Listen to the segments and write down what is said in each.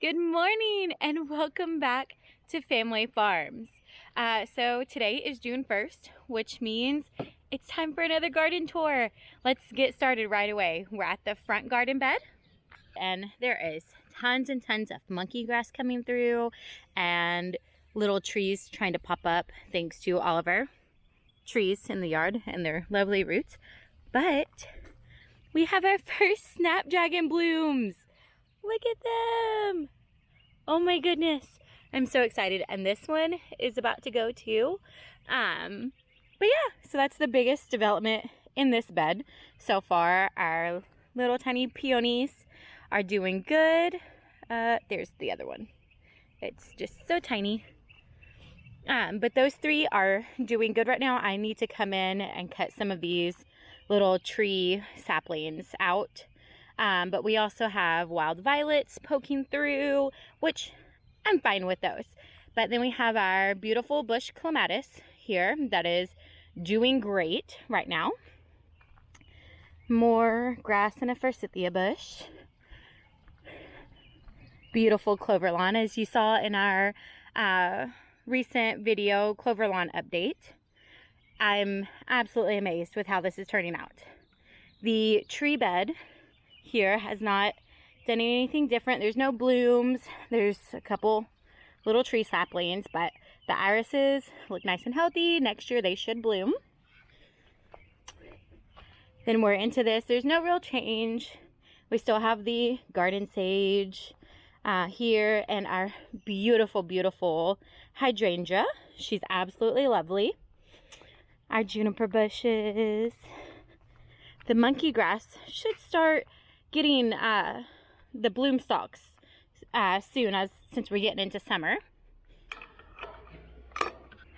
Good morning and welcome back to Family Farms. So today is June 1st, which means it's time for another garden tour. Let's get started right away. We're at the front garden bed and there is tons and tons of monkey grass coming through and little trees trying to pop up thanks to all of our trees in the yard and their lovely roots. But we have our first snapdragon blooms. Look at them. Oh my goodness. I'm so excited. And this one is about to go too. But yeah, so that's the biggest development in this bed so far. Our little tiny peonies are doing good. There's the other one. It's just so tiny. But those three are doing good right now. I need to come in and cut some of these little tree saplings out. But we also have wild violets poking through, which I'm fine with those. But then we have our beautiful bush clematis here that is doing great right now. More grass and a forsythia bush. Beautiful clover lawn, as you saw in our recent video clover lawn update. I'm absolutely amazed with how this is turning out. The tree bed here has not done anything different. There's no blooms. There's a couple little tree saplings, but the irises look nice and healthy. Next year they should bloom. Then we're into this. There's no real change. We still have the garden sage here and our beautiful, beautiful hydrangea. She's absolutely lovely. Our juniper bushes. The monkey grass should start getting the bloom stalks soon, since we're getting into summer.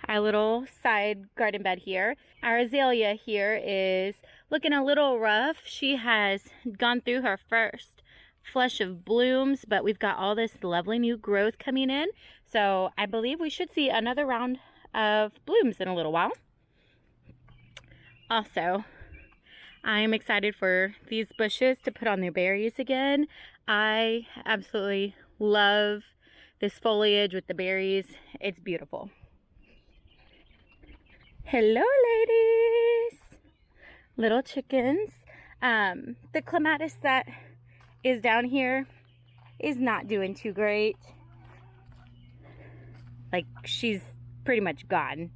Our little side garden bed here. Our azalea here is looking a little rough. She has gone through her first flush of blooms, but we've got all this lovely new growth coming in. So I believe we should see another round of blooms in a little while. Also, I'm excited for these bushes to put on their berries again. I absolutely love this foliage with the berries. It's beautiful. Hello, ladies. Little chickens. The clematis that is down here is not doing too great. Like, she's pretty much gone.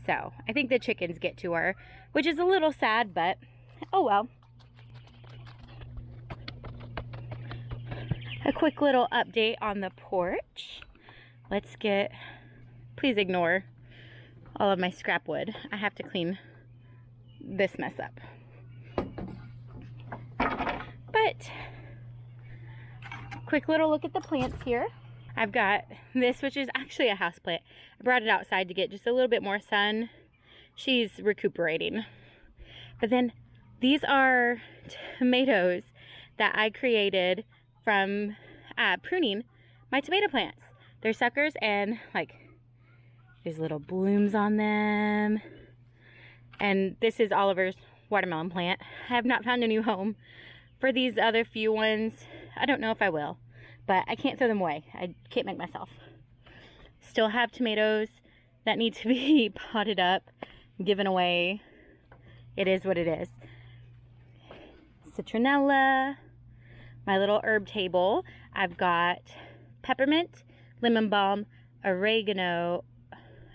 So I think the chickens get to her, which is a little sad, but oh well. A quick little update on the porch. Let's get, please ignore all of my scrap wood. I have to clean this mess up. But quick little look at the plants here. I've got this, which is actually a houseplant. I brought it outside to get just a little bit more sun. She's recuperating. But then these are tomatoes that I created from pruning my tomato plants. They're suckers and like there's little blooms on them. And this is Oliver's watermelon plant. I have not found a new home for these other few ones. I don't know if I will, but I can't throw them away. I can't make myself. Still have tomatoes that need to be potted up, given away. It is what it is. Citronella, my little herb table. I've got peppermint, lemon balm, oregano.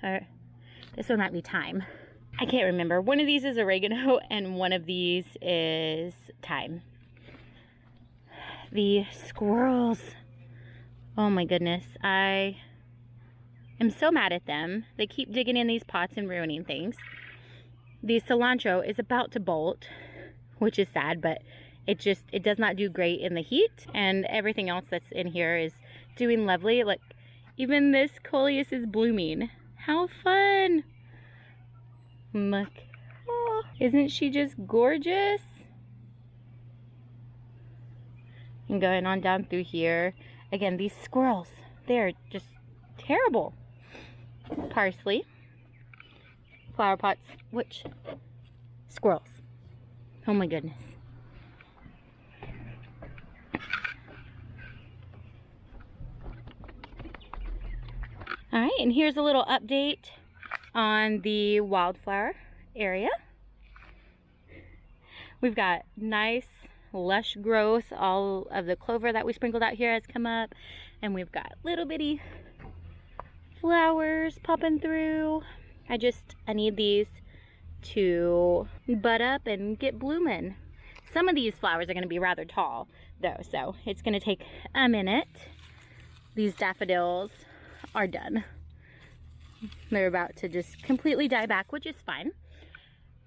This one might be thyme. I can't remember. One of these is oregano and one of these is thyme. The squirrels. Oh my goodness. I am so mad at them. They keep digging in these pots and ruining things. The cilantro is about to bolt, which is sad, but it does not do great in the heat, and everything else that's in here is doing lovely. Like, even this coleus is blooming. How fun! Look. Oh, isn't she just gorgeous? And going on down through here. Again, these squirrels, they're just terrible. Parsley. Flower pots, which squirrels. Oh my goodness. All right, and here's a little update on the wildflower area. We've got nice lush growth. All of the clover that we sprinkled out here has come up, and we've got little bitty flowers popping through. I need these to bud up and get blooming. Some of these flowers are going to be rather tall though, so it's going to take a minute. These daffodils are done. They're about to just completely die back, which is fine.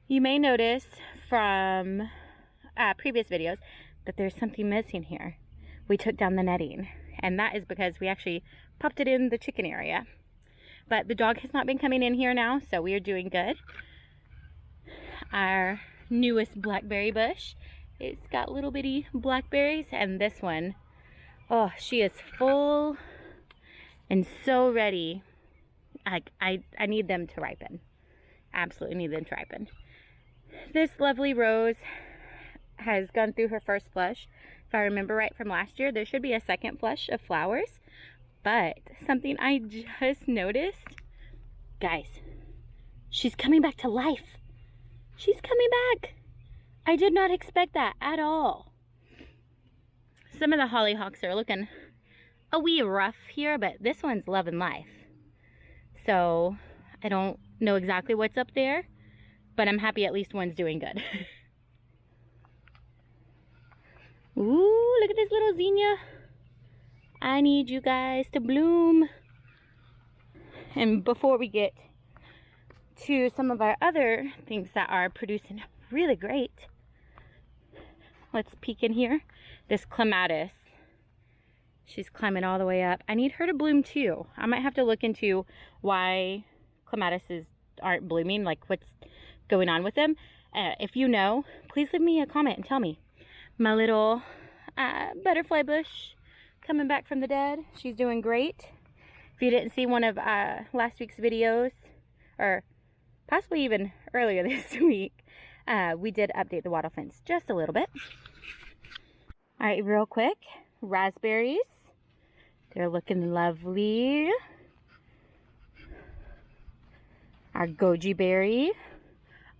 You may notice from previous videos that there's something missing here. We took down the netting, and that is because we actually popped it in the chicken area. But the dog has not been coming in here now, so we are doing good. Our newest blackberry bush, it's got little bitty blackberries, and this one, oh, she is full and so ready. I need them to ripen. Absolutely need them to ripen. This lovely rose has gone through her first flush. If I remember right from last year, there should be a second flush of flowers. But something I just noticed, guys, she's coming back to life. She's coming back. I did not expect that at all. Some of the hollyhocks are looking a wee rough here, but this one's loving life. So I don't know exactly what's up there, but I'm happy at least one's doing good. Ooh, look at this little zinnia. I need you guys to bloom. And before we get to some of our other things that are producing really great, let's peek in here. This clematis, she's climbing all the way up. I need her to bloom too. I might have to look into why clematises aren't blooming, like what's going on with them. If you know, please leave me a comment and tell me. My little butterfly bush coming back from the dead. She's doing great. If you didn't see one of last week's videos, or possibly even earlier this week, we did update the wattle fence just a little bit. All right, real quick, raspberries. They're looking lovely. Our goji berry.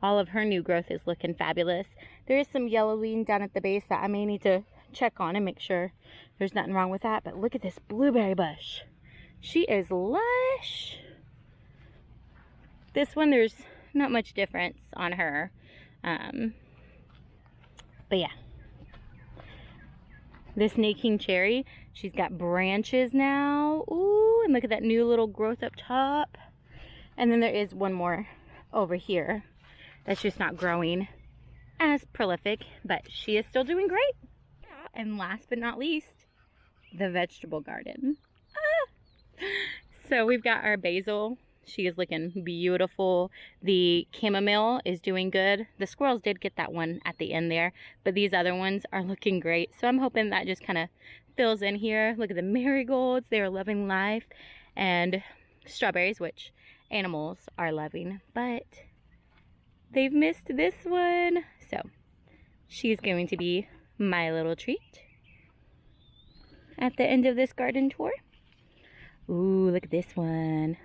All of her new growth is looking fabulous. There is some yellowing down at the base that I may need to check on and make sure there's nothing wrong with that. But look at this blueberry bush. She is lush. This one, there's not much difference on her. But yeah. This Nay King cherry, she's got branches now. Ooh, and look at that new little growth up top. And then there is one more over here that's just not growing as prolific, but she is still doing great. And last but not least, the vegetable garden. So we've got our basil. She is looking beautiful. The chamomile is doing good. The squirrels did get that one at the end there, but these other ones are looking great. So I'm hoping that just kind of fills in here. Look at the marigolds. They are loving life. And strawberries, which animals are loving, but they've missed this one. So she's going to be my little treat at the end of this garden tour. Ooh, look at this one.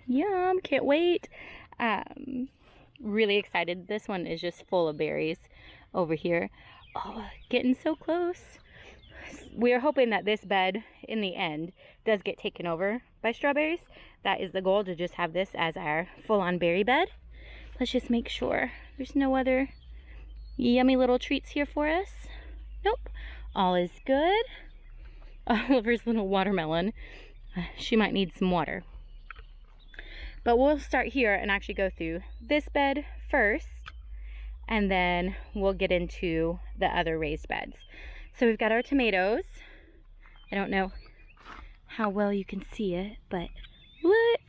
Yum, can't wait. Really excited. This one is just full of berries over here. Oh, getting so close. We're hoping that this bed in the end does get taken over by strawberries. That is the goal, to just have this as our full-on berry bed. Let's just make sure there's no other yummy little treats here for us. Nope, all is good. Oliver's little watermelon. She might need some water. But we'll start here and actually go through this bed first, and then we'll get into the other raised beds. So we've got our tomatoes. I don't know how well you can see it, but look.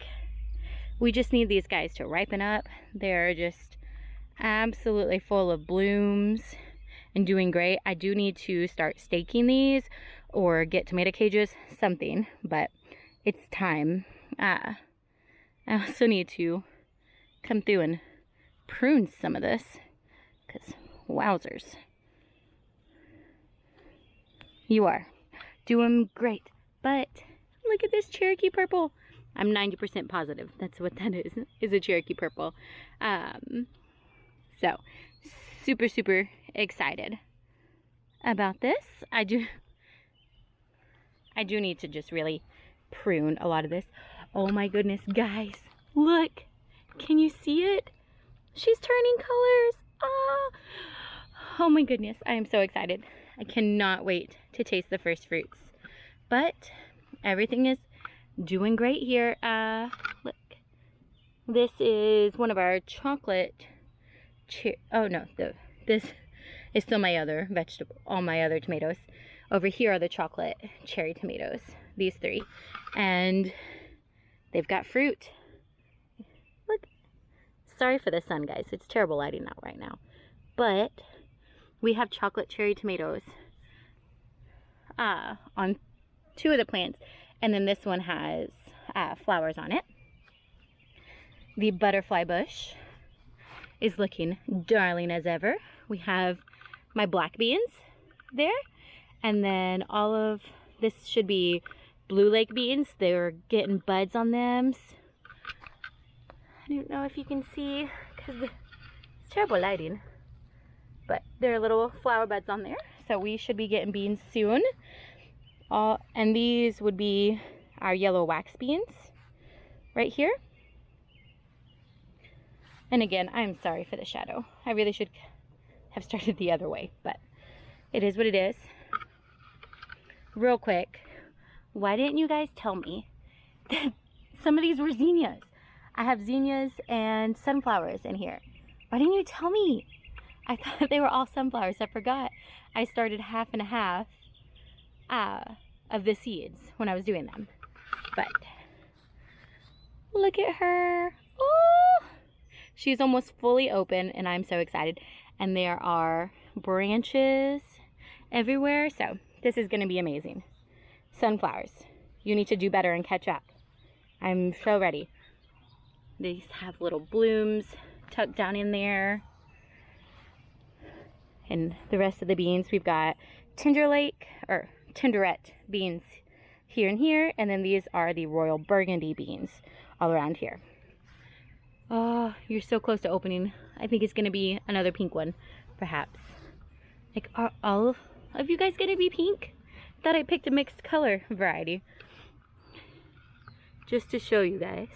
We just need these guys to ripen up. They're just absolutely full of blooms and doing great. I do need to start staking these or get tomato cages, something, but it's time. I also need to come through and prune some of this, because wowzers. You are doing great, but look at this Cherokee purple. I'm 90% positive that's what that is a Cherokee purple. So super, super excited about this. I do need to just really prune a lot of this. Oh my goodness, guys, look, can you see it? She's turning colors. Ah, oh my goodness, I am so excited. I cannot wait to taste the first fruits. But everything is doing great here. Look, this is one of our chocolate oh no, this is still my other vegetable, all my other tomatoes. Over here are the chocolate cherry tomatoes, these three, and they've got fruit. Look, sorry for the sun, guys, it's terrible lighting out right now, but we have chocolate cherry tomatoes on 2 of the plants, and then this one has flowers on it. The butterfly bush is looking darling as ever. We have my black beans there, and then all of this should be Blue Lake beans. They're getting buds on them. I don't know if you can see because it's terrible lighting, but there are little flower buds on there, so we should be getting beans soon. And these would be our yellow wax beans right here. And again, I'm sorry for the shadow. I really should have started the other way, but it is what it is. Real quick, why didn't you guys tell me that some of these were zinnias? I have zinnias and sunflowers in here. Why didn't you tell me? I thought they were all sunflowers. I forgot. I started half and a half of the seeds when I was doing them. But look at her. Oh! She's almost fully open, and I'm so excited. And there are branches everywhere, so this is going to be amazing. Sunflowers, you need to do better and catch up. I'm so ready. These have little blooms tucked down in there. And the rest of the beans, we've got Tenderette beans here and here, and then these are the Royal Burgundy beans all around here. Oh, you're so close to opening. I think it's going to be another pink one, perhaps. Like, are all of you guys going to be pink? Thought I picked a mixed color variety. Just to show you guys.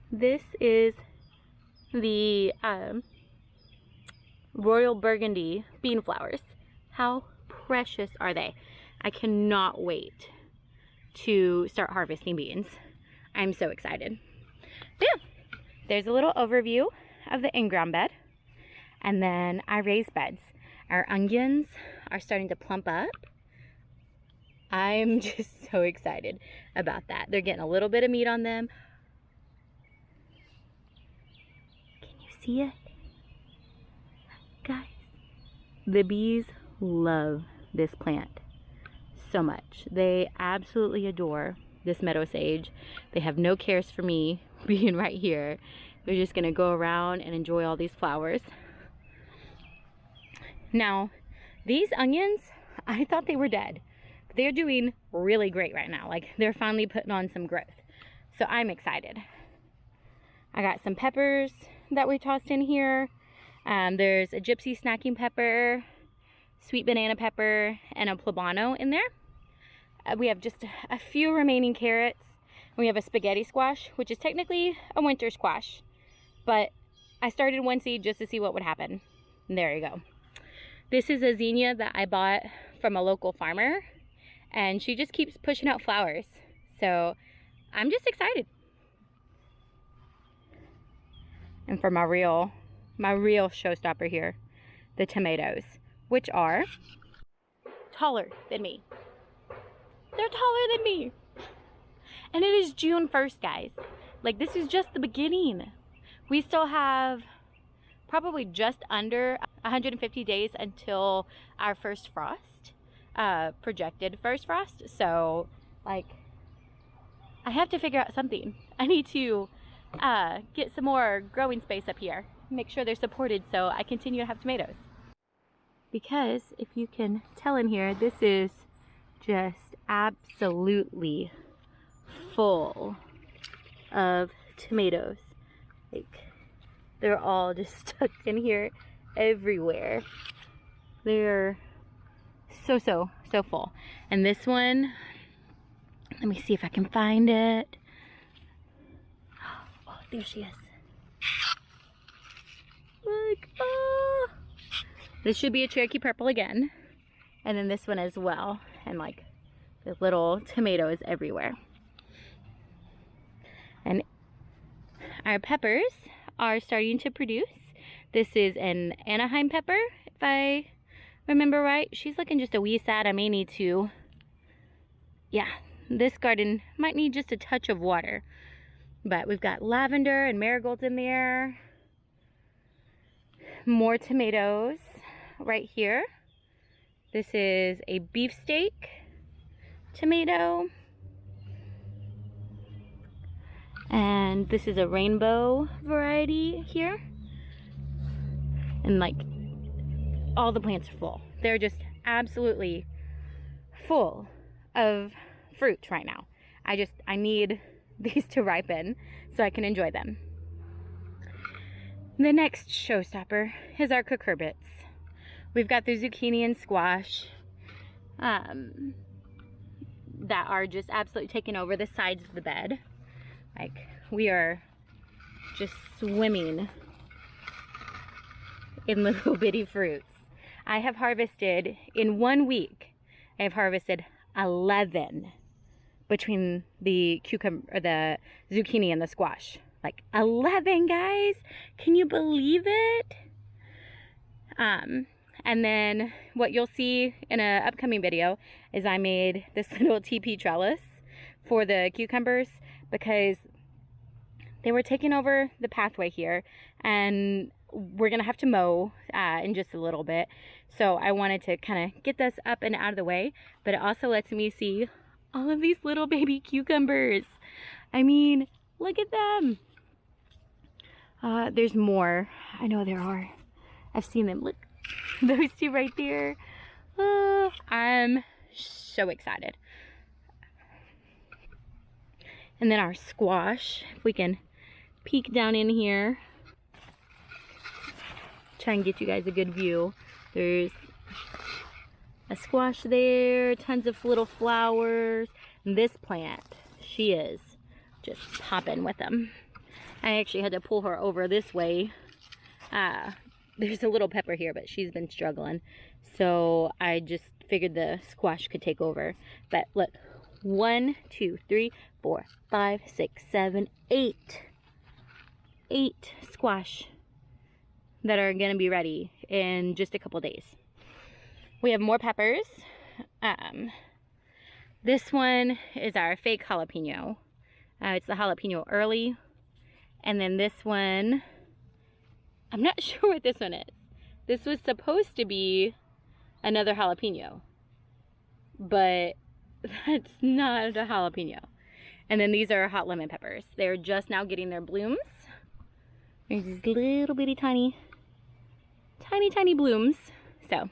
This is the Royal Burgundy bean flowers. How precious are they? I cannot wait to start harvesting beans. I'm so excited. Yeah, there's a little overview of the in-ground bed, and then our raised beds. Our onions are starting to plump up. I'm just so excited about that. They're getting a little bit of meat on them. Can you see it? Guys, the bees love this plant so much. They absolutely adore this meadow sage. They have no cares for me being right here. They're just gonna go around and enjoy all these flowers. Now, these onions, I thought they were dead. But they're doing really great right now. Like, they're finally putting on some growth. So I'm excited. I got some peppers that we tossed in here. There's a gypsy snacking pepper, sweet banana pepper, and a poblano in there. We have just a few remaining carrots. We have a spaghetti squash, which is technically a winter squash, but I started one seed just to see what would happen. And there you go. This is a zinnia that I bought from a local farmer, and she just keeps pushing out flowers. So I'm just excited. And for my real showstopper here, the tomatoes, which are taller than me. They're taller than me. And it is June 1st, guys. Like, this is just the beginning. We still have probably just under 150 days until our first frost, projected first frost. So, like, I have to figure out something. I need to get some more growing space up here. Make sure they're supported so I continue to have tomatoes. Because, if you can tell in here, this is just absolutely full of tomatoes. Like, they're all just stuck in here everywhere. They're so full. And this one, let me see if I can find it. Oh, there she is. Look, oh. This should be a Cherokee Purple again. And then this one as well. And like, the little tomatoes everywhere. And our peppers are starting to produce. This is an Anaheim pepper, if I remember right. She's looking just a wee sad. I may need to, yeah, this garden might need just a touch of water. But we've got lavender and marigolds in there. More tomatoes right here. This is a beefsteak tomato. And this is a rainbow variety here. And like, all the plants are full. They're just absolutely full of fruit right now. I need these to ripen so I can enjoy them. The next showstopper is our cucurbits. We've got the zucchini and squash that are just absolutely taking over the sides of the bed. Like, we are just swimming in little bitty fruits. I have harvested, in 1 week, I have harvested 11 between the cucumber, or the zucchini and the squash. Like 11, guys! Can you believe it? And then what you'll see in an upcoming video is I made this little TP trellis for the cucumbers because they were taking over the pathway here, and we're gonna have to mow in just a little bit. So I wanted to kind of get this up and out of the way, but it also lets me see all of these little baby cucumbers. I mean, look at them. There's more. I know there are. I've seen them. Look, those two right there. I'm so excited. And then our squash, if we can peek down in here. Try and get you guys a good view. There's a squash there, tons of little flowers. And this plant, she is just popping with them. I actually had to pull her over this way. There's a little pepper here, but she's been struggling. So I just figured the squash could take over. But look, 1, 2, 3, 4, 5, 6, 7, 8. 8 squash that are gonna be ready in just a couple days. We have more peppers. This one is our fake jalapeno. It's the jalapeno early. And then this one, I'm not sure what this one is. This was supposed to be another jalapeno, but that's not a jalapeno. And then these are hot lemon peppers. They're just now getting their blooms. There's these little bitty tiny blooms. So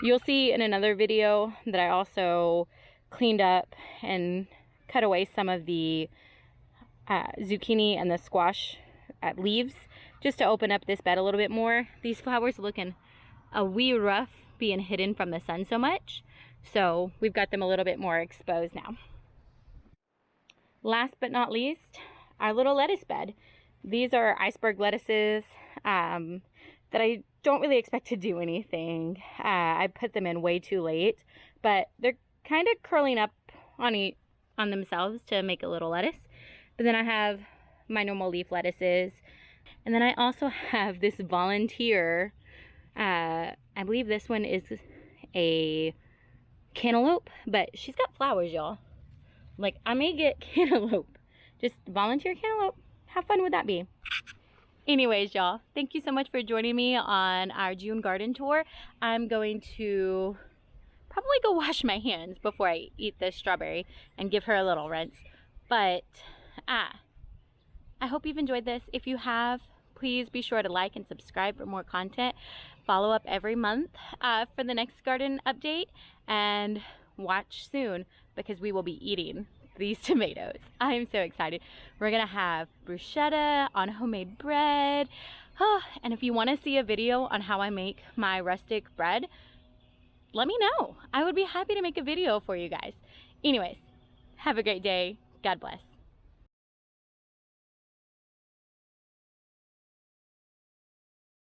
you'll see in another video that I also cleaned up and cut away some of the zucchini and the squash leaves just to open up this bed a little bit more. These flowers are looking a wee rough being hidden from the sun so much, so we've got them a little bit more exposed now. Last but not least, our little lettuce bed. These are iceberg lettuces that I don't really expect to do anything. I put them in way too late, but they're kind of curling up on themselves to make a little lettuce. But then I have my normal leaf lettuces. And then I also have this volunteer, I believe this one is a cantaloupe, but she's got flowers, y'all. Like, I may get cantaloupe. Just volunteer cantaloupe. How fun would that be? Anyways, y'all, thank you so much for joining me on our June garden tour. I'm going to probably go wash my hands before I eat this strawberry and give her a little rinse. But I hope you've enjoyed this. If you have, please be sure to like and subscribe for more content. Follow up every month for the next garden update, and watch soon because we will be eating these tomatoes. I am so excited. We're gonna have bruschetta on homemade bread. Oh, and if you want to see a video on how I make my rustic bread, let me know. I would be happy to make a video for you guys. Anyways, have a great day. God bless.